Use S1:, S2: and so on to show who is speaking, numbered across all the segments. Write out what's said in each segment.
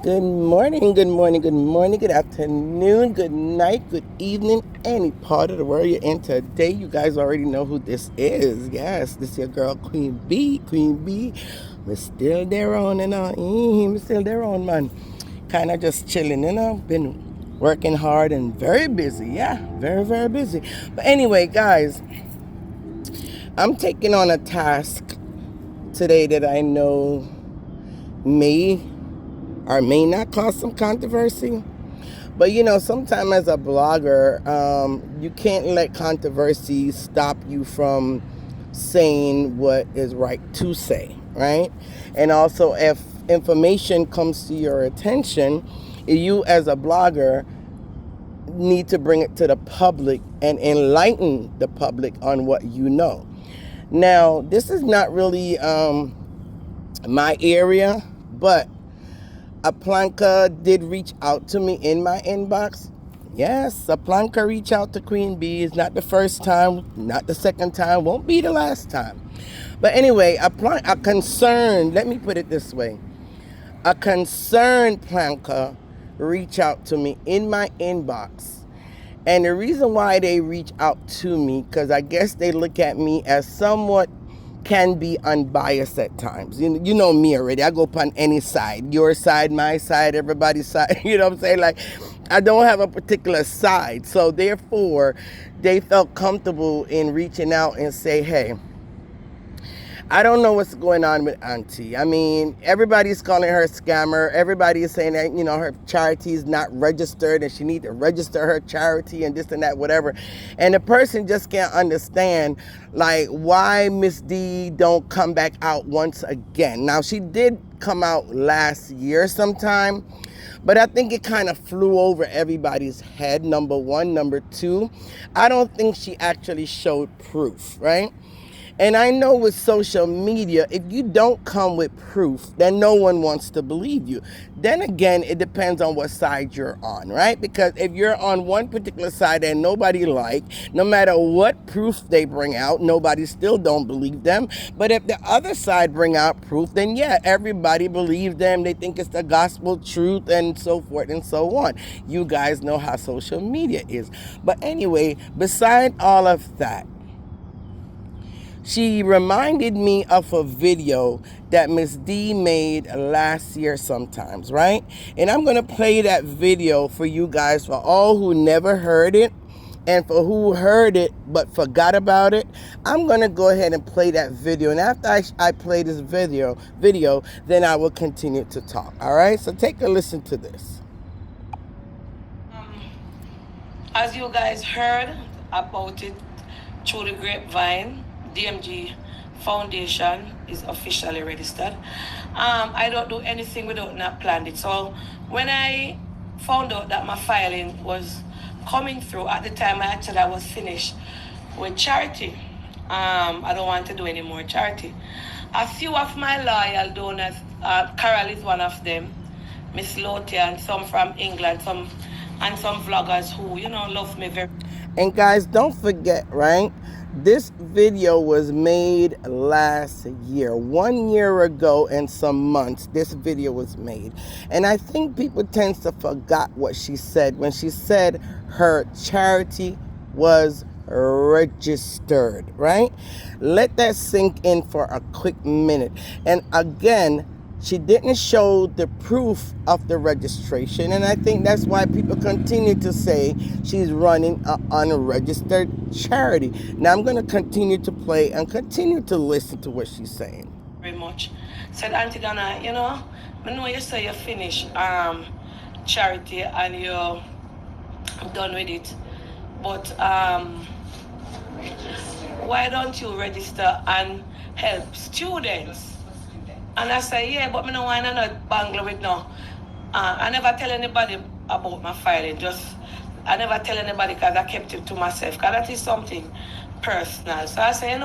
S1: Good morning, good morning, good morning, good afternoon, good night, good evening, any part of the world you're in today. You guys already know who this is. Yes, this is your girl, Queen B. Queen B. We're still there on and on. We're still there on, man. Kind of just chilling, Been working hard and very busy. Yeah, very, very busy. But anyway, guys, I'm taking on a task today that I know may or may not cause some controversy. But sometimes as a blogger, you can't let controversy stop you from saying what is right to say, right? And also, if information comes to your attention, you as a blogger need to bring it to the public and enlighten the public on what you know. Now, this is not really my area, but a planka did reach out to me in my inbox. Yes, a planka reached out to Queen B. It's not the first time, not the second time, won't be the last time. But anyway, a concerned, let me put it this way. A concerned planka reached out to me in my inbox. And the reason why they reach out to me, because I guess they look at me as somewhat can be unbiased at times. You know me already. I go upon any side. Your side, my side, everybody's side. You know what I'm saying? Like, I don't have a particular side. So therefore, they felt comfortable in reaching out and say, hey, I don't know what's going on with Auntie. I mean, everybody's calling her a scammer. Everybody is saying that, her charity is not registered and she needs to register her charity and this and that, whatever. And the person just can't understand, like, why Miss D don't come back out once again. Now, she did come out last year sometime, but I think it kind of flew over everybody's head, number one. Number two, I don't think she actually showed proof, right? And I know with social media, if you don't come with proof, then no one wants to believe you. Then again, it depends on what side you're on, right? Because if you're on one particular side and nobody no matter what proof they bring out, nobody still don't believe them. But if the other side bring out proof, then yeah, everybody believes them. They think it's the gospel truth and so forth and so on. You guys know how social media is. But anyway, beside all of that, she reminded me of a video that Miss D made last year sometimes, right? And I'm going to play that video for you guys, for all who never heard it and for who heard it but forgot about it. I'm going to go ahead and play that video. And after I play this video, then I will continue to talk. All right? So take a listen to this.
S2: As you guys heard about it through the grapevine, DMG Foundation is officially registered. I don't do anything without not planned it. So when I found out that my filing was coming through, at the time I was finished with charity. I don't want to do any more charity. A few of my loyal donors, Carol is one of them, Miss Lottie, and some from England, some vloggers who, love me very.
S1: And guys, don't forget, right? This video was made last year, 1 year ago and some months. This video was made. And I think people tend to forget what she said when she said her charity was registered, right? Let that sink in for a quick minute. And again, she didn't show the proof of the registration, and I think that's why people continue to say she's running an unregistered charity. Now I'm going to continue to play and continue to listen to what she's saying.
S2: Very much. Said Auntie Donna, I know you say you finish charity and you're done with it, but why don't you register and help students? And I say, yeah, but I don't want to not bangle with no. I never tell anybody about my filing. I never tell anybody because I kept it to myself. Because that is something personal. So I say,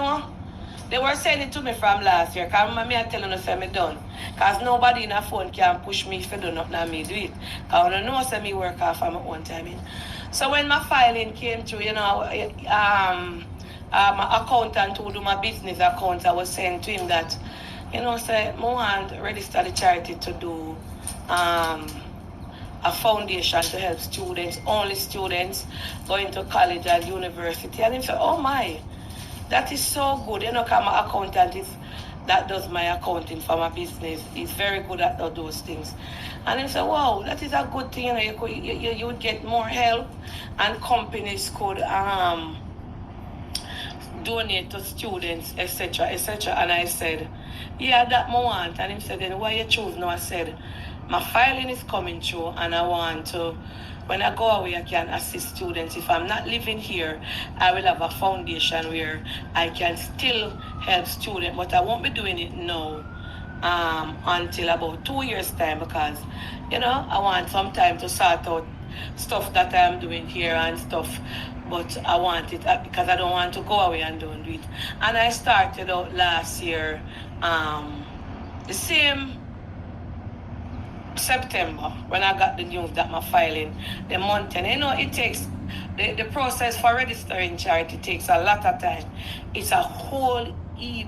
S2: they were saying it to me from last year. Because I telling them, say I'm done. Because nobody in a phone can push me if I do nothing and me do it. Because I know say me work off on my own time. So when my filing came through, my accountant who do my business accounts, I was saying to him that, say, I want to register the charity to do um, a foundation to help students, only students going to college and university. And he said, oh my, that is so good. You know, because my accountant is, that does my accounting for my business. He's very good at those things. And he said, wow, that is a good thing. You know, you would get more help and companies could donate to students, etc., etc. And I said, yeah, that I want. And he said, then why you choose now? I said, my filing is coming through and I want to, when I go away, I can assist students. If I'm not living here, I will have a foundation where I can still help students, but I won't be doing it now until about 2 years time, because I want some time to sort out stuff that I'm doing here and stuff, but I want it because I don't want to go away and don't do it. And I started out last year, the same September, when I got the news that my filing the month. And it takes the process for registering charity takes a lot of time. It's a whole heap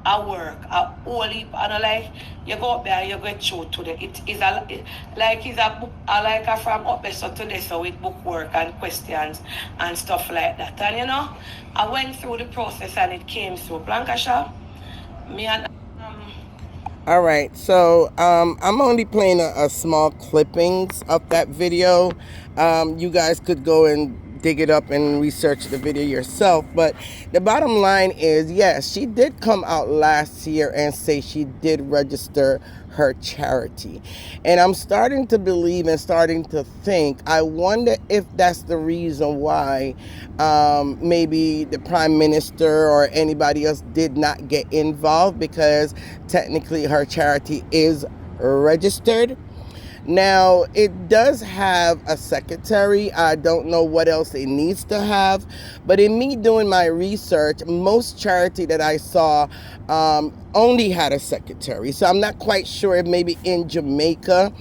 S2: of work, a whole heap. And like you go up there and you get through to it is a book, like a from up there so to this, so with book work and questions and stuff like that. And I went through the process and it came through. Blancasha, me and
S1: All right, so I'm only playing a small clippings of that video. You guys could go and dig it up and research the video yourself. But the bottom line is, yes, she did come out last year and say she did register her charity. And I'm starting to believe and starting to think, I wonder if that's the reason why maybe the prime minister or anybody else did not get involved, because technically her charity is registered. Now, it does have a secretary. I don't know what else it needs to have. But in me doing my research, most charity that I saw only had a secretary. So I'm not quite sure if maybe in Jamaica,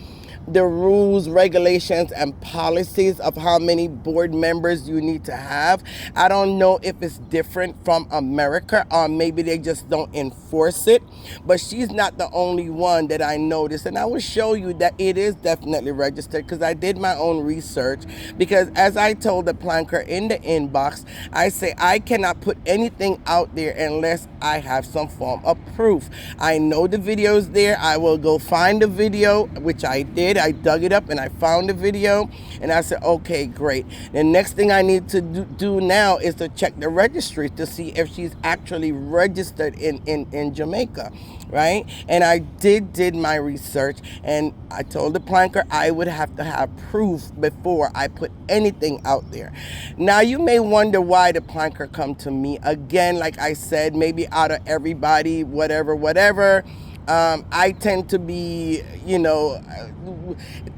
S1: the rules, regulations, and policies of how many board members you need to have. I don't know if it's different from America, or maybe they just don't enforce it. But she's not the only one that I noticed. And I will show you that it is definitely registered, because I did my own research. Because as I told the planker in the inbox, I say I cannot put anything out there unless I have some form of proof. I know the video's there. I will go find the video, which I did. I dug it up and I found the video, and I said, okay, great. The next thing I need to do now is to check the registry to see if she's actually registered in Jamaica, right? And I did my research, and I told the planker I would have to have proof before I put anything out there. Now, you may wonder why the planker come to me. Again, like I said, maybe out of everybody, whatever. I tend to be,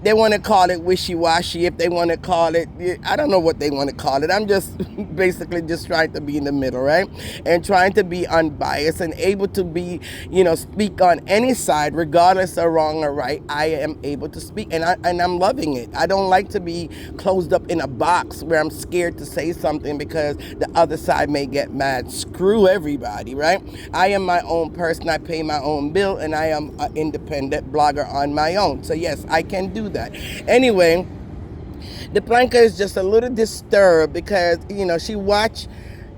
S1: they want to call it wishy-washy, if they want to call it, I don't know what they want to call it. I'm just basically just trying to be in the middle, right? And trying to be unbiased and able to be, speak on any side, regardless of wrong or right. I am able to speak, and I'm loving it. I don't like to be closed up in a box where I'm scared to say something because the other side may get mad. Screw everybody, right? I am my own person. I pay my own bill, and I am an independent blogger on my own. So yes, I can do that. Anyway, the planker is just a little disturbed because, she watched,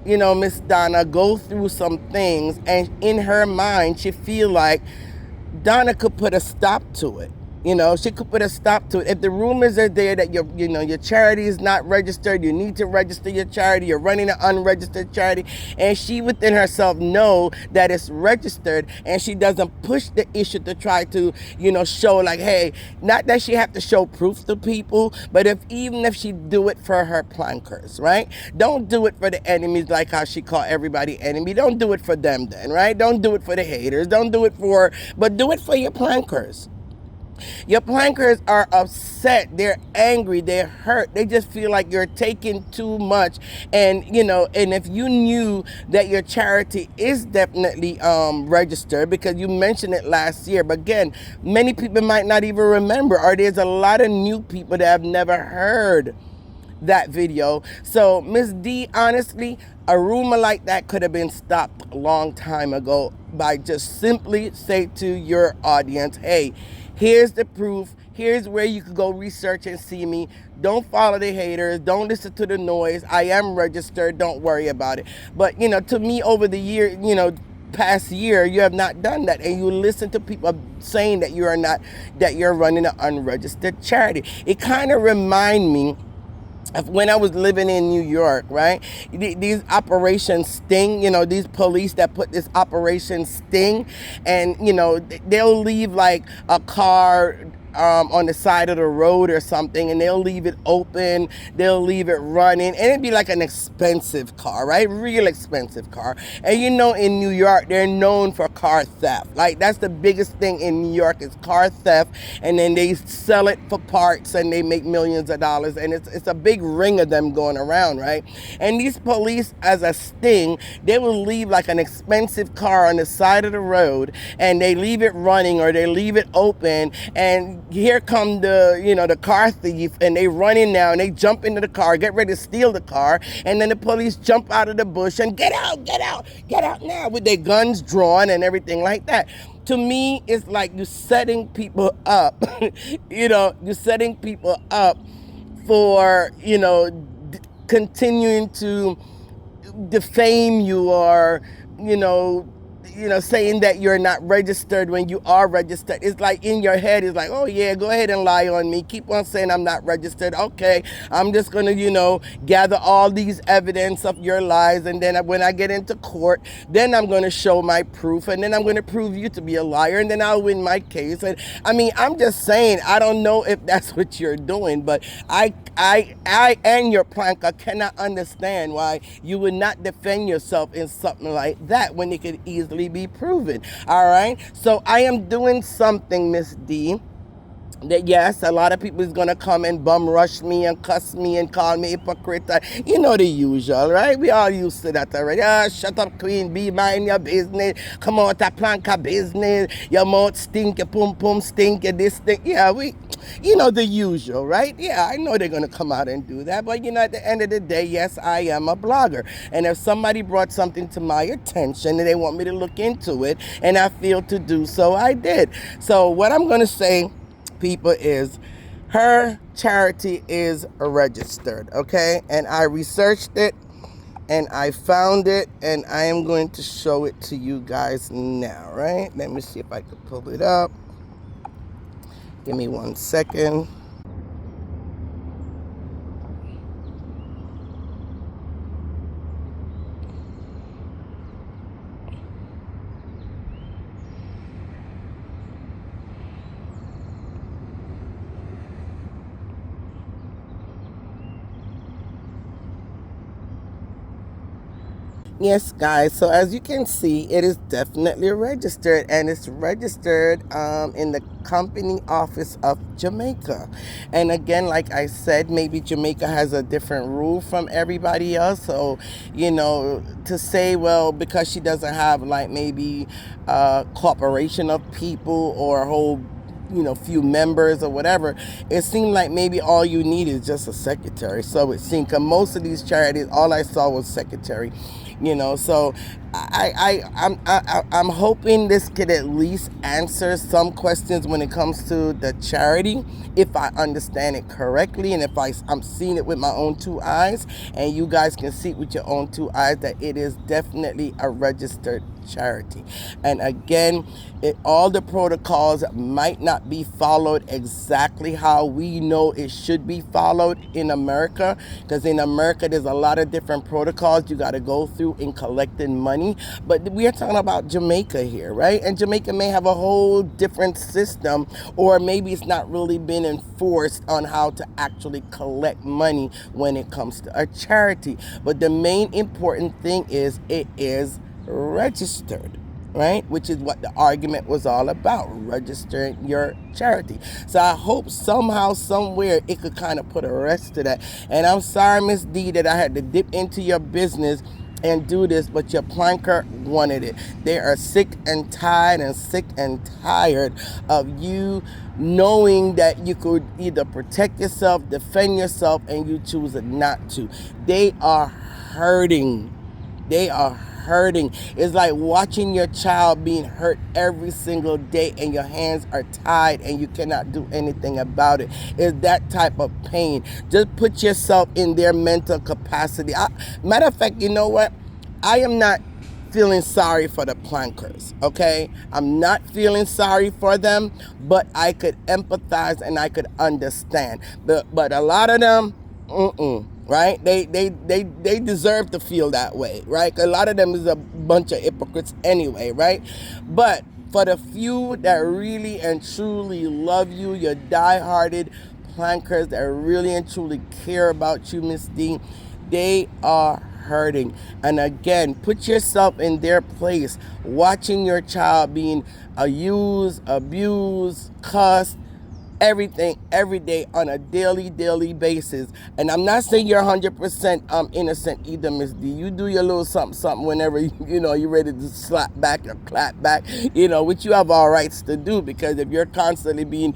S1: Miss Donna go through some things, and in her mind, she feel like Donna could put a stop to it. She could put a stop to it. If the rumors are there that your charity is not registered, you need to register your charity, you're running an unregistered charity, and she within herself know that it's registered, and she doesn't push the issue to try to, show like, hey, not that she have to show proof to people, but even if she do it for her plankers, right? Don't do it for the enemies, like how she call everybody enemy. Don't do it for them then, right? Don't do it for the haters. Don't do it but do it for your plankers. Your plankers are upset, they're angry, they're hurt, they just feel like you're taking too much. And and if you knew that your charity is definitely registered, because you mentioned it last year, but again, many people might not even remember, or there's a lot of new people that have never heard that video. So Miss D, honestly, a rumor like that could have been stopped a long time ago by just simply say to your audience, hey, Here's the proof. Here's where you can go research and see me. Don't follow the haters. Don't listen to the noise. I am registered. Don't worry about it. But, to me, over the year, past year, you have not done that, and you listen to people saying that you're running an unregistered charity. It kind of remind me of when I was living in New York, right? These Operation Sting, these police that put this Operation Sting, and they'll leave like a car on the side of the road or something, and they'll leave it open, they'll leave it running, and it'd be like an expensive car, right? Real expensive car. And in New York, they're known for car theft. Like, that's the biggest thing in New York is car theft, and then they sell it for parts and they make millions of dollars, and it's a big ring of them going around, right? And these police, as a sting, they will leave like an expensive car on the side of the road, and they leave it running or they leave it open, and here come the car thief, and they run in now and they jump into the car, get ready to steal the car, and then the police jump out of the bush and get out now with their guns drawn and everything like that. To me, it's like you're setting people up, you're setting people up for, continuing to defame you, or, saying that you're not registered when you are registered. It's like in your head, it's like, oh yeah, go ahead and lie on me. Keep on saying I'm not registered. Okay, I'm just gonna, gather all these evidence of your lies, and then when I get into court, then I'm gonna show my proof, and then I'm gonna prove you to be a liar, and then I'll win my case. And I mean, I'm just saying, I don't know if that's what you're doing, but I and your planker cannot understand why you would not defend yourself in something like that when it could easily be proven. All right, so I am doing something, Miss D, that yes, a lot of people is gonna come and bum rush me and cuss me and call me hypocrite. The usual, right? We all used to that already. Shut up, Queen B, mind your business. Come out a planka business. Your mouth stink, your pum pum stink, your this thing. Yeah, the usual, right? Yeah, I know they're gonna come out and do that, but at the end of the day, yes, I am a blogger, and if somebody brought something to my attention and they want me to look into it, and I feel to do so, I did. So what I'm gonna say, people, is her charity is registered, okay? And I researched it and I found it, and I am going to show it to you guys now, right? Let me see if I can pull it up. Give me 1 second. Yes, guys, so as you can see, it is definitely registered, and it's registered in the company office of Jamaica. And again, like I said, maybe Jamaica has a different rule from everybody else. So, to say, well, because she doesn't have like maybe a corporation of people or a whole few members or whatever, it seemed like maybe all you need is just a secretary. So it seemed, cause most of these charities, all I saw was secretary. So I'm hoping this could at least answer some questions when it comes to the charity, if I understand it correctly, and if I'm seeing it with my own 2 eyes, and you guys can see it with your own 2 eyes, that it is definitely a registered charity. And again, all the protocols might not be followed exactly how we know it should be followed in America, because in America there's a lot of different protocols you got to go through in collecting money. But we are talking about Jamaica here, right? And Jamaica may have a whole different system, or maybe it's not really been enforced on how to actually collect money when it comes to a charity. But the main important thing is it is registered, right? Which is what the argument was all about, registering your charity. So I hope somehow, somewhere, it could kind of put a rest to that. And I'm sorry, Miss D, that I had to dip into your business and do this, but your planker wanted it. They are sick and tired of you knowing that you could either protect yourself, defend yourself, and you choose not to. They are hurting. They are hurting. It's like watching your child being hurt every single day and your hands are tied and you cannot do anything about it. It's that type of pain. Just put yourself in their mental capacity. Matter of fact, you know what? I am not feeling sorry for the plankers, okay? I'm not feeling sorry for them, but I could empathize and I could understand. But a lot of them, right? They deserve to feel that way, right? A lot of them is a bunch of hypocrites anyway, right? But for the few that really and truly love you, your die-hearted plankers that really and truly care about you, Miss D, they are hurting. And again, put yourself in their place, watching your child being used, abused, cussed, everything every day on a daily basis. And I'm not saying you're 100% innocent either, Miss D. You do your little something whenever you're ready to slap back or clap back, which you have all rights to do, because if you're constantly being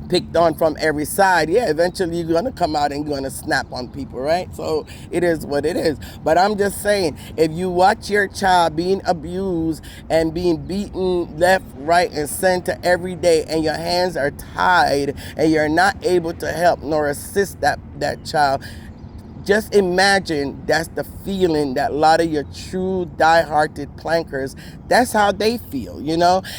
S1: picked on from every side, yeah, eventually you're going to come out and you're going to snap on people, right? So it is what it is. But I'm just saying, if you watch your child being abused and being beaten left, right, and center every day, and your hands are tied and you're not able to help nor assist that child, just imagine that's the feeling that a lot of your true die-hearted plankers, that's how they feel.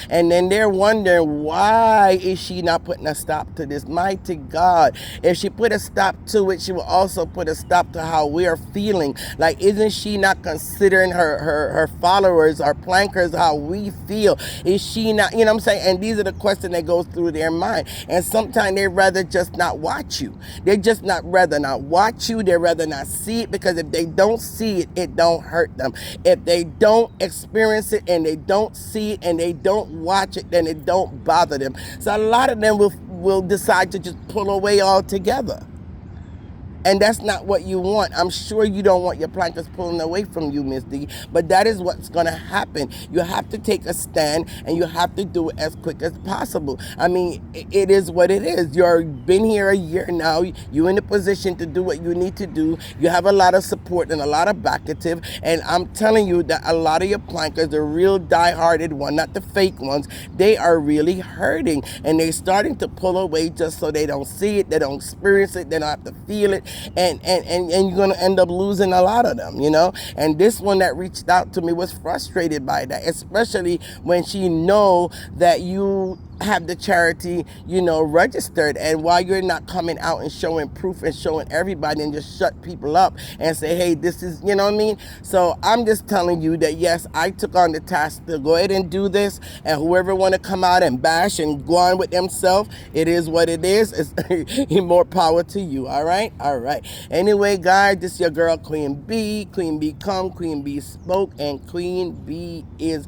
S1: And then they're wondering, why is she not putting a stop to this? Mighty God, if she put a stop to it, she will also put a stop to how we're feeling. Like, isn't she not considering her followers, our plankers, how we feel? Is she not, what I'm saying? And these are the questions that go through their mind. And sometimes they'd rather just not watch you. They just rather not watch you. They'd rather not see it, because if they don't see it, it don't hurt them. If they don't experience it and they don't see it and they don't watch it, then it don't bother them. So a lot of them will decide to just pull away altogether. And that's not what you want. I'm sure you don't want your plankers pulling away from you, Miss D, but that is what's going to happen. You have to take a stand, and you have to do it as quick as possible. I mean, it is what it is. You've been here a year now. You're in a position to do what you need to do. You have a lot of support and a lot of backative, and I'm telling you that a lot of your plankers, the real die-hearted one, not the fake ones, they are really hurting, and they're starting to pull away just so they don't see it, they don't experience it, they don't have to feel it. And you're going to end up losing a lot of them, And this one that reached out to me was frustrated by that, especially when she know that you have the charity, registered, and while you're not coming out and showing proof and showing everybody and just shut people up and say, hey, this is, what I mean? So I'm just telling you that, yes, I took on the task to go ahead and do this, and whoever want to come out and bash and go on with themselves, it is what it is. It's more power to you. All right. Anyway, guys, this is your girl Queen B. Queen B come, Queen B spoke, and Queen B is